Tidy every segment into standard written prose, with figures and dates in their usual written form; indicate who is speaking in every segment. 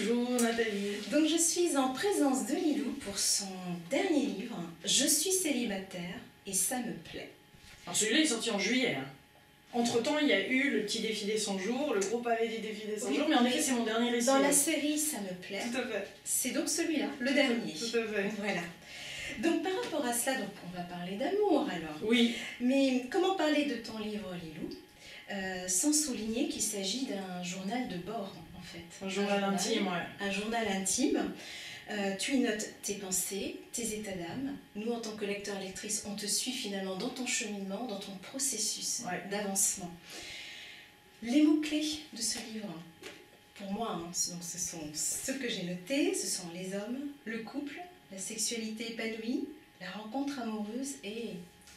Speaker 1: Bonjour Nathalie.
Speaker 2: Donc je suis en présence de Lilou pour son dernier livre, Je suis célibataire et ça me plaît.
Speaker 1: Alors celui-là est sorti en juillet. Entre-temps, il y a eu le petit défi des 100 jours, le gros pavé du défi des 100 jours, mais en effet, c'est mon dernier récit.
Speaker 2: Dans la série Ça me plaît,
Speaker 1: tout à fait.
Speaker 2: C'est donc celui-là, le dernier.
Speaker 1: Tout à fait.
Speaker 2: Voilà. Donc par rapport à cela, donc, on va parler d'amour alors.
Speaker 1: Oui.
Speaker 2: Mais comment parler de ton livre, Lilou, sans souligner qu'il s'agit d'un journal de bord, en fait.
Speaker 1: Un journal intime, ouais.
Speaker 2: Un journal intime. Tu y notes tes pensées, tes états d'âme. Nous, en tant que lecteurs, lectrices, on te suit finalement dans ton cheminement, dans ton processus d'avancement. Les mots-clés de ce livre, pour moi, donc ce sont ceux que j'ai notés, ce sont les hommes, le couple, la sexualité épanouie, la rencontre amoureuse et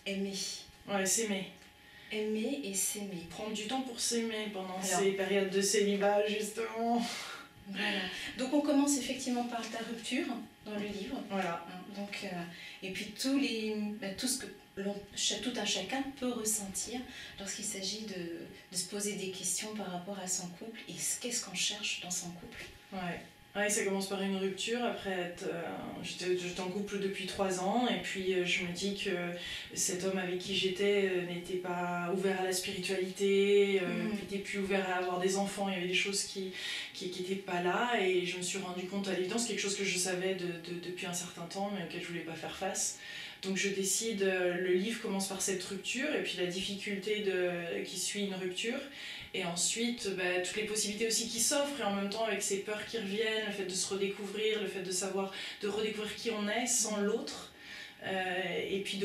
Speaker 2: aimer.
Speaker 1: Ouais, s'aimer.
Speaker 2: Aimer et s'aimer.
Speaker 1: Prendre du temps pour s'aimer pendant ces périodes de célibat, justement.
Speaker 2: Voilà. Donc on commence effectivement par ta rupture dans le livre.
Speaker 1: Voilà.
Speaker 2: Donc, et puis tout ce que tout un chacun peut ressentir lorsqu'il s'agit de se poser des questions par rapport à son couple et qu'est-ce qu'on cherche dans son couple.
Speaker 1: Ouais, ça commence par une rupture. Après, j'étais en couple depuis 3 ans et puis je me dis que cet homme avec qui j'étais n'était pas ouvert à la spiritualité, n'était plus ouvert à avoir des enfants. Il y avait des choses qui n'étaient pas là et je me suis rendu compte à l'évidence, quelque chose que je savais depuis un certain temps mais auquel je ne voulais pas faire face. Donc je décide, le livre commence par cette rupture et puis la difficulté qui suit une rupture. Et ensuite, toutes les possibilités aussi qui s'offrent et en même temps avec ces peurs qui reviennent, le fait de se redécouvrir, le fait de redécouvrir qui on est sans l'autre. Et puis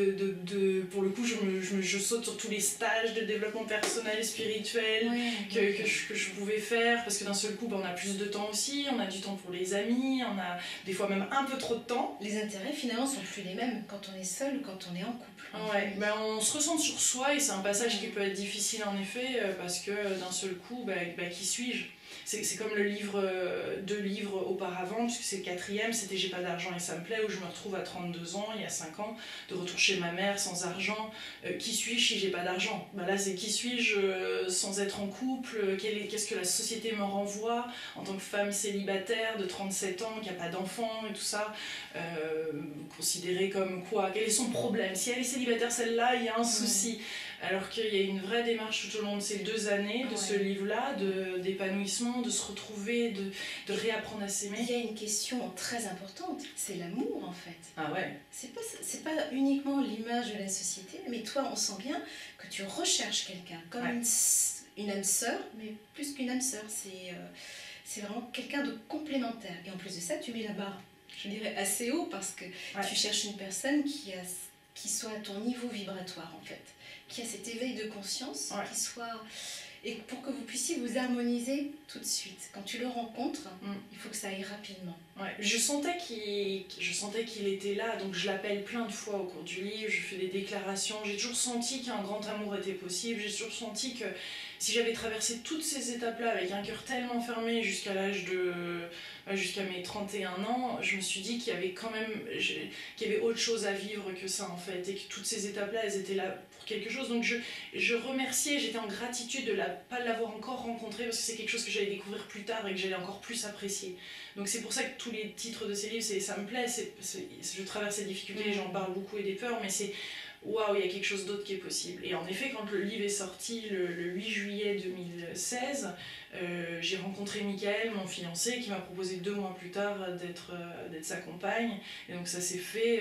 Speaker 1: pour le coup, je saute sur tous les stages de développement personnel et spirituel que je pouvais faire parce que d'un seul coup, on a plus de temps aussi, on a du temps pour les amis, on a des fois même un peu trop de temps.
Speaker 2: Les intérêts finalement sont plus les mêmes quand on est seul ou quand on est en couple.
Speaker 1: On se ressent sur soi et c'est un passage qui peut être difficile en effet parce que d'un seul coup, qui suis-je ? C'est comme le livre, 2 livres auparavant, puisque c'est le 4e, c'était J'ai pas d'argent et ça me plaît, où je me retrouve à 32 ans, il y a 5 ans, de retour chez ma mère sans argent. Qui suis-je si j'ai pas d'argent ? Là, c'est qui suis-je sans être en couple ? Qu'est-ce que la société me renvoie en tant que femme célibataire de 37 ans, qui n'a pas d'enfant et tout ça, considérée comme quoi ? Quel est son problème ? Si elle est célibataire, celle-là, il y a un souci. Alors qu'il y a une vraie démarche tout au long de ces 2 années de ce livre-là, d'épanouissement, de se retrouver, de réapprendre à s'aimer.
Speaker 2: Il y a une question très importante, c'est l'amour en fait.
Speaker 1: Ah ouais.
Speaker 2: C'est pas uniquement l'image de la société, mais toi on sent bien que tu recherches quelqu'un, comme une âme sœur, mais plus qu'une âme sœur, c'est vraiment quelqu'un de complémentaire. Et en plus de ça, tu mets la barre, je dirais, assez haut parce que tu cherches une personne qui soit à ton niveau vibratoire en fait, qui a cet éveil de conscience, qui soit... Et pour que vous puissiez vous harmoniser tout de suite. Quand tu le rencontres, il faut que ça aille rapidement.
Speaker 1: Je sentais qu'il était là, donc je l'appelle plein de fois au cours du livre, je fais des déclarations, j'ai toujours senti qu'un grand amour était possible, j'ai toujours senti que si j'avais traversé toutes ces étapes-là avec un cœur tellement fermé jusqu'à mes 31 ans, je me suis dit qu'il y avait quand même qu'il y avait autre chose à vivre que ça en fait, et que toutes ces étapes-là, elles étaient là pour quelque chose. Donc je remerciais, j'étais en gratitude de pas l'avoir encore rencontré parce que c'est quelque chose que j'allais découvrir plus tard et que j'allais encore plus apprécier. Donc c'est pour ça que tous les titres de ces livres, ça me plaît, je traverse ces difficultés, j'en parle beaucoup et des peurs, mais c'est waouh, il y a quelque chose d'autre qui est possible. Et en effet, quand le livre est sorti le 8 juillet 2016, j'ai rencontré Michael, mon fiancé, qui m'a proposé 2 mois plus tard d'être sa compagne. Et donc ça s'est fait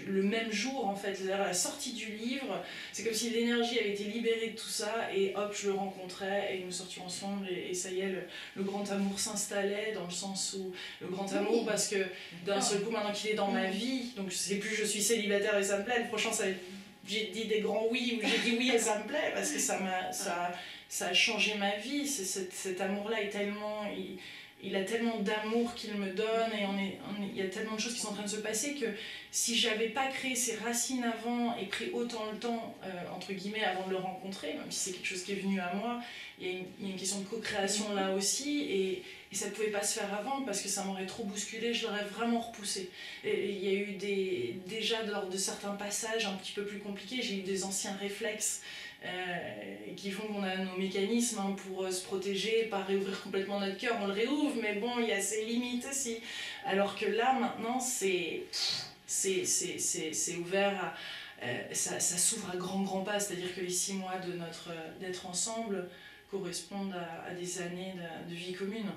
Speaker 1: le même jour en fait, c'est-à-dire à la sortie du livre. C'est comme si l'énergie avait été libérée de tout ça et hop, je le rencontrais et nous sortions ensemble et ça y est, le grand amour s'installait dans le sens où le grand amour, parce que d'un seul coup maintenant qu'il est dans ma vie, donc c'est plus je suis célibataire et ça me plaît, le prochain ça va être j'ai dit des grands oui ou j'ai dit oui et ça me plaît parce que ça a changé ma vie. Cet amour-là est tellement... Il a tellement d'amour qu'il me donne et il y a tellement de choses qui sont en train de se passer que si j'avais pas créé ces racines avant et pris autant le temps, entre guillemets, avant de le rencontrer, même si c'est quelque chose qui est venu à moi, il y a une question de co-création là aussi et ça ne pouvait pas se faire avant parce que ça m'aurait trop bousculé, je l'aurais vraiment repoussé. Et il y a eu déjà lors de certains passages un petit peu plus compliqués, j'ai eu des anciens réflexes qui font qu'on a nos mécanismes hein, pour se protéger, pas réouvrir complètement notre cœur, on le réouvre, mais bon, il y a ses limites aussi. Alors que là, maintenant, c'est ouvert, ça s'ouvre à grands pas, c'est-à-dire que les 6 mois d'être ensemble correspondent à des années de vie commune.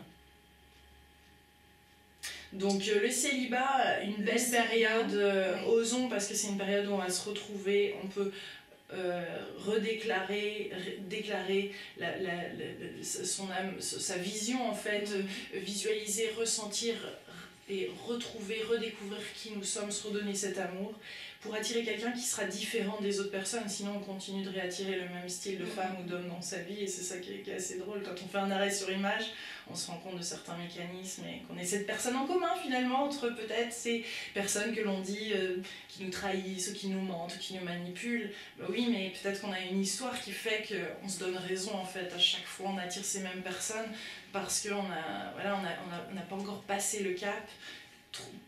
Speaker 1: Donc le célibat, une belle période, osons, parce que c'est une période où on va se retrouver, on peut déclarer son âme, sa vision en fait, visualiser, ressentir et retrouver, redécouvrir qui nous sommes, se redonner cet amour pour attirer quelqu'un qui sera différent des autres personnes, sinon on continue de réattirer le même style de femme ou d'homme dans sa vie, et c'est ça qui est assez drôle. Quand on fait un arrêt sur image, on se rend compte de certains mécanismes et qu'on est cette personne en commun finalement entre peut-être ces personnes que l'on dit qui nous trahissent, qui nous mentent, qui nous manipulent. Ben oui, mais peut-être qu'on a une histoire qui fait qu'on se donne raison en fait. À chaque fois on attire ces mêmes personnes parce qu'on n'a pas encore passé le cap,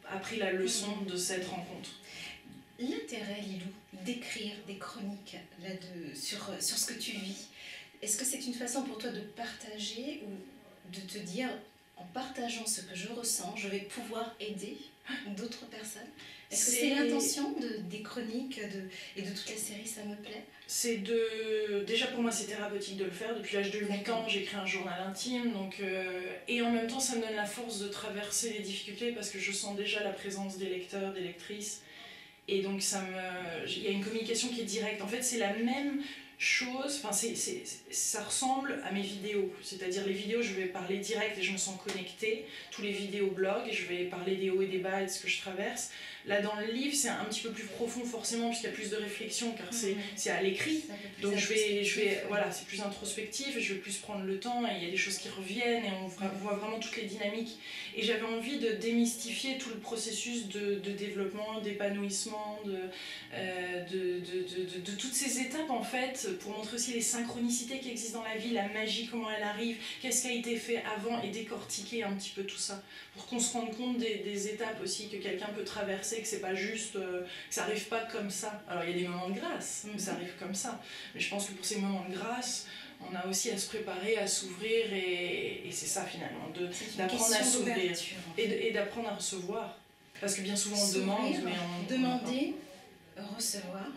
Speaker 1: appris la leçon de cette rencontre.
Speaker 2: L'intérêt, Lilou, d'écrire des chroniques sur ce que tu vis, est-ce que c'est une façon pour toi de partager ou de te dire, en partageant ce que je ressens, je vais pouvoir aider d'autres personnes? Est-ce que c'est l'intention des chroniques et de toute la série Ça me plaît?
Speaker 1: Déjà pour moi c'est thérapeutique de le faire. Depuis l'âge de 8 ans j'écris un journal intime, et en même temps ça me donne la force de traverser les difficultés parce que je sens déjà la présence des lecteurs, des lectrices. Et donc il y a une communication qui est directe. En fait, c'est la même chose, ça ressemble à mes vidéos. C'est-à-dire les vidéos, je vais parler direct et je me sens connectée. Tous les vidéoblogs, je vais parler des hauts et des bas et de ce que je traverse. Là, dans le livre, c'est un petit peu plus profond forcément, puisqu'il y a plus de réflexion, car c'est à l'écrit. Donc voilà, c'est plus introspectif, et je vais plus prendre le temps, et il y a des choses qui reviennent, et on voit vraiment toutes les dynamiques. Et j'avais envie de démystifier tout le processus de développement, d'épanouissement, de toutes ces étapes, en fait, pour montrer aussi les synchronicités qui existent dans la vie, la magie, comment elle arrive, qu'est-ce qui a été fait avant, et décortiquer un petit peu tout ça, pour qu'on se rende compte des étapes aussi que quelqu'un peut traverser, que c'est pas juste, que ça arrive pas comme ça. Alors il y a des moments de grâce, mais ça arrive comme ça. Mais je pense que pour ces moments de grâce, on a aussi à se préparer, à s'ouvrir, et c'est ça finalement, d'apprendre à s'ouvrir et d'apprendre à recevoir. Parce que bien souvent on demande, mais
Speaker 2: demander, recevoir,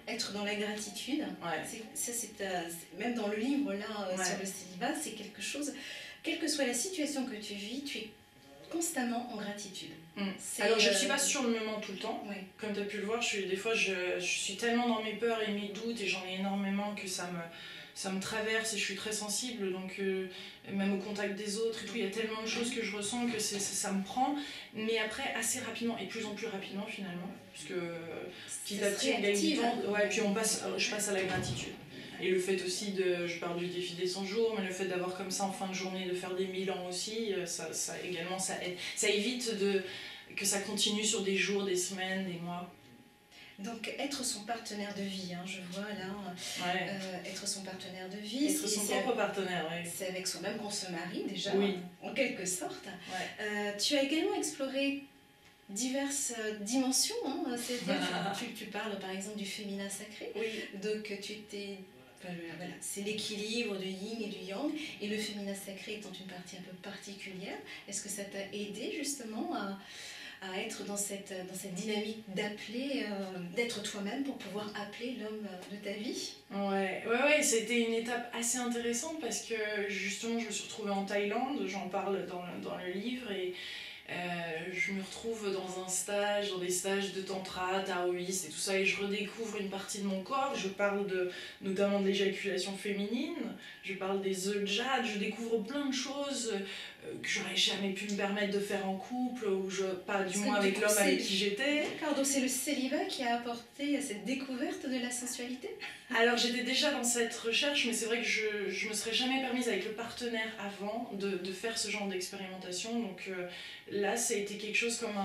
Speaker 2: être dans la gratitude. Ça, même dans le livre là sur le célibat, c'est quelque chose, quelle que soit la situation que tu vis, tu es constamment en gratitude.
Speaker 1: Alors je ne suis pas sur le moment tout le temps, comme tu as pu le voir, des fois je suis tellement dans mes peurs et mes doutes, et j'en ai énormément, que ça me traverse, et je suis très sensible, donc même au contact des autres et tout, il y a tellement de choses que je ressens que ça me prend, mais après assez rapidement, et de plus en plus rapidement finalement, parce que petit à petit on gagne du temps, puis je passe à la gratitude. Et le fait aussi je parle du défi des 100 jours, mais le fait d'avoir comme ça en fin de journée, de faire des bilans aussi, ça également ça aide. Ça évite que ça continue sur des jours, des semaines, des mois.
Speaker 2: Donc être son partenaire de vie, je vois là, être son partenaire de vie.
Speaker 1: Être son propre partenaire, oui.
Speaker 2: C'est avec soi-même qu'on se marie déjà, en quelque sorte. Tu as également exploré diverses dimensions, c'est-à-dire tu parles par exemple du féminin sacré, donc voilà, c'est l'équilibre du yin et du yang, et le féminin sacré étant une partie un peu particulière. Est-ce que ça t'a aidé justement à être dans cette dynamique d'appeler, d'être toi-même pour pouvoir appeler l'homme de ta vie?
Speaker 1: Ouais, c'était une étape assez intéressante parce que justement je me suis retrouvée en Thaïlande, j'en parle dans le livre, et je me retrouve dans des stages de tantra, taoïste et tout ça, et je redécouvre une partie de mon corps. Je parle notamment de l'éjaculation féminine, je parle des œufs de jade, je découvre plein de choses que j'aurais jamais pu me permettre de faire en couple, ou pas du moins avec l'homme avec qui j'étais.
Speaker 2: D'accord, donc c'est le célibat qui a apporté cette découverte de la sensualité?
Speaker 1: Alors j'étais déjà dans cette recherche, mais c'est vrai que je me serais jamais permise avec le partenaire avant de faire ce genre d'expérimentation, donc là ça a été quelque chose comme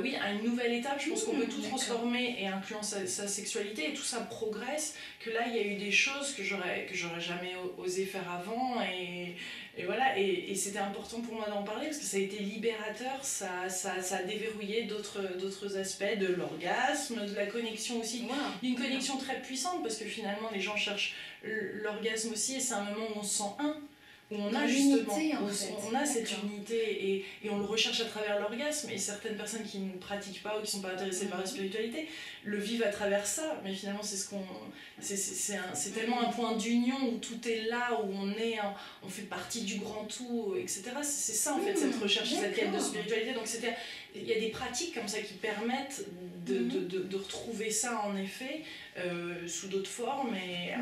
Speaker 1: oui, à une nouvelle étape. Je pense qu'on peut tout
Speaker 2: d'accord.
Speaker 1: transformer et incluant sa sexualité et tout ça progresse. Que là, il y a eu des choses que j'aurais jamais osé faire avant et voilà. Et c'était important pour moi d'en parler parce que ça a été libérateur. Ça a déverrouillé d'autres aspects de l'orgasme, de la connexion aussi.
Speaker 2: Wow.
Speaker 1: Une connexion très puissante parce que finalement, les gens cherchent l'orgasme aussi et c'est un moment où on se sent un. Où on a justement, on a cette unité et on le recherche à travers l'orgasme et certaines personnes qui ne pratiquent pas ou qui ne sont pas intéressées par la spiritualité le vivent à travers ça, mais finalement c'est ce qu'on c'est tellement un point d'union où tout est là, où on fait partie du grand tout, etc. C'est ça en fait cette recherche, cette quête de spiritualité. Donc il y a des pratiques comme ça qui permettent de retrouver ça en effet sous d'autres formes. Et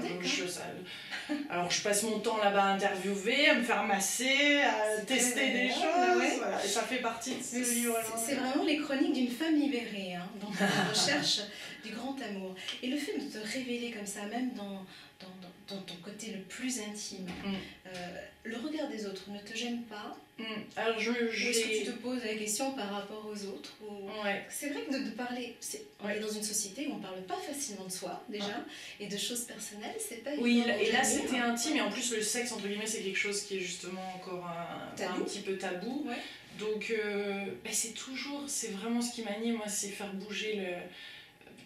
Speaker 1: alors je passe mon temps là-bas à interviewer, à me faire masser, à tester des choses.
Speaker 2: Ouais.
Speaker 1: Voilà. Et ça fait partie de ce livre-là.
Speaker 2: C'est vraiment les chroniques d'une femme libérée, hein, dans la recherche du grand amour. Et le fait de te révéler comme ça, même dans ton côté le plus intime, le regard des autres ne te gêne pas?
Speaker 1: Alors
Speaker 2: Ou est-ce que tu te poses la question par rapport aux autres C'est vrai que de parler, on est dans une société où on ne parle pas facilement de soi déjà, et de choses personnelles, c'est pas
Speaker 1: oui,
Speaker 2: évident.
Speaker 1: Et là c'était intime, et en plus le sexe entre guillemets c'est quelque chose qui est justement encore un petit peu tabou.
Speaker 2: Ouais.
Speaker 1: Donc c'est vraiment ce qui m'anime, moi, c'est faire bouger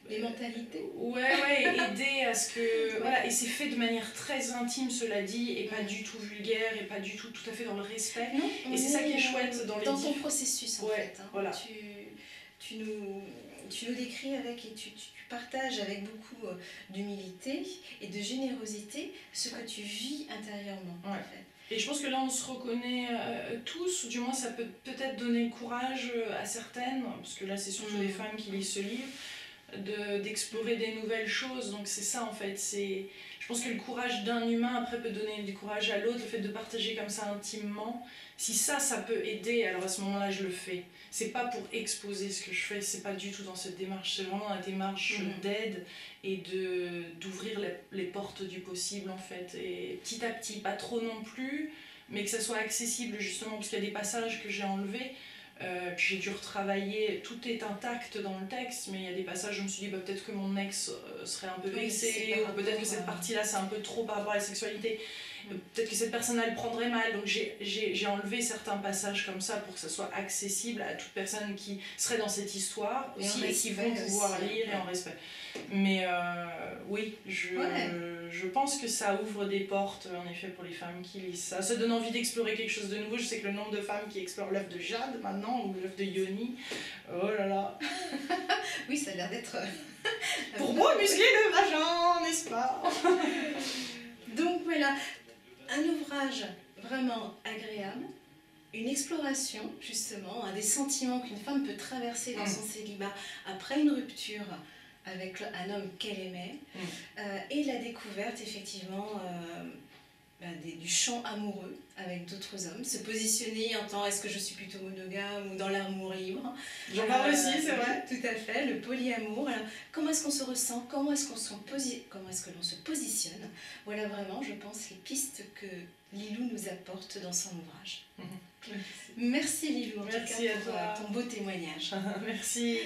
Speaker 2: les mentalités.
Speaker 1: Ouais, aider à ce que... Voilà, et c'est fait de manière très intime, cela dit, et pas du tout vulgaire, et pas du tout à fait dans le respect.
Speaker 2: Non,
Speaker 1: et c'est ça qui est chouette dans les
Speaker 2: dans ton processus, en fait. Hein.
Speaker 1: Voilà.
Speaker 2: Tu nous décris avec, et tu partages avec beaucoup d'humilité et de générosité ce que tu vis intérieurement, en fait.
Speaker 1: Et je pense que là on se reconnaît tous, ou du moins ça peut peut-être donner le courage à certaines, parce que là c'est surtout les femmes qui lisent ce livre, d'explorer des nouvelles choses. Donc c'est ça en fait, je pense que le courage d'un humain après peut donner du courage à l'autre, le fait de partager comme ça intimement, si ça peut aider, alors à ce moment là je le fais. C'est pas pour exposer ce que je fais, c'est pas du tout dans cette démarche, c'est vraiment la démarche d'aide et d'ouvrir les portes du possible en fait, et petit à petit, pas trop non plus, mais que ça soit accessible justement, parce qu'il y a des passages que j'ai enlevés, que j'ai dû retravailler. Tout est intact dans le texte, mais il y a des passages où je me suis dit peut-être que mon ex serait un peu vexé, ou peut-être que cette partie-là c'est un peu trop par rapport à la sexualité, peut-être que cette personne-là le prendrait mal, donc j'ai enlevé certains passages comme ça pour que ça soit accessible à toute personne qui serait dans cette histoire aussi, et qui vont pouvoir lire et en respect. Mais oui, je pense que ça ouvre des portes en effet pour les femmes qui lisent ça. Ça donne envie d'explorer quelque chose de nouveau. Je sais que le nombre de femmes qui explorent l'œuf de Jade maintenant, ou l'œuf de Yoni, oh là là.
Speaker 2: Oui, ça a l'air d'être...
Speaker 1: pour moi, muscler le vagin, n'est-ce pas?
Speaker 2: Donc voilà, un ouvrage vraiment agréable, une exploration justement, des sentiments qu'une femme peut traverser dans son célibat après une rupture avec un homme qu'elle aimait, et la découverte effectivement du champ amoureux avec d'autres hommes, se positionner en tant est-ce que je suis plutôt monogame ou dans l'amour libre.
Speaker 1: J'en parle aussi, c'est vrai.
Speaker 2: Tout à fait, le polyamour. Alors, comment est-ce qu'on se ressent, comment est-ce que l'on se positionne. Voilà vraiment, je pense, les pistes que Lilou nous apporte dans son ouvrage. Merci Lilou, en tout cas, pour ton beau témoignage.
Speaker 1: Merci.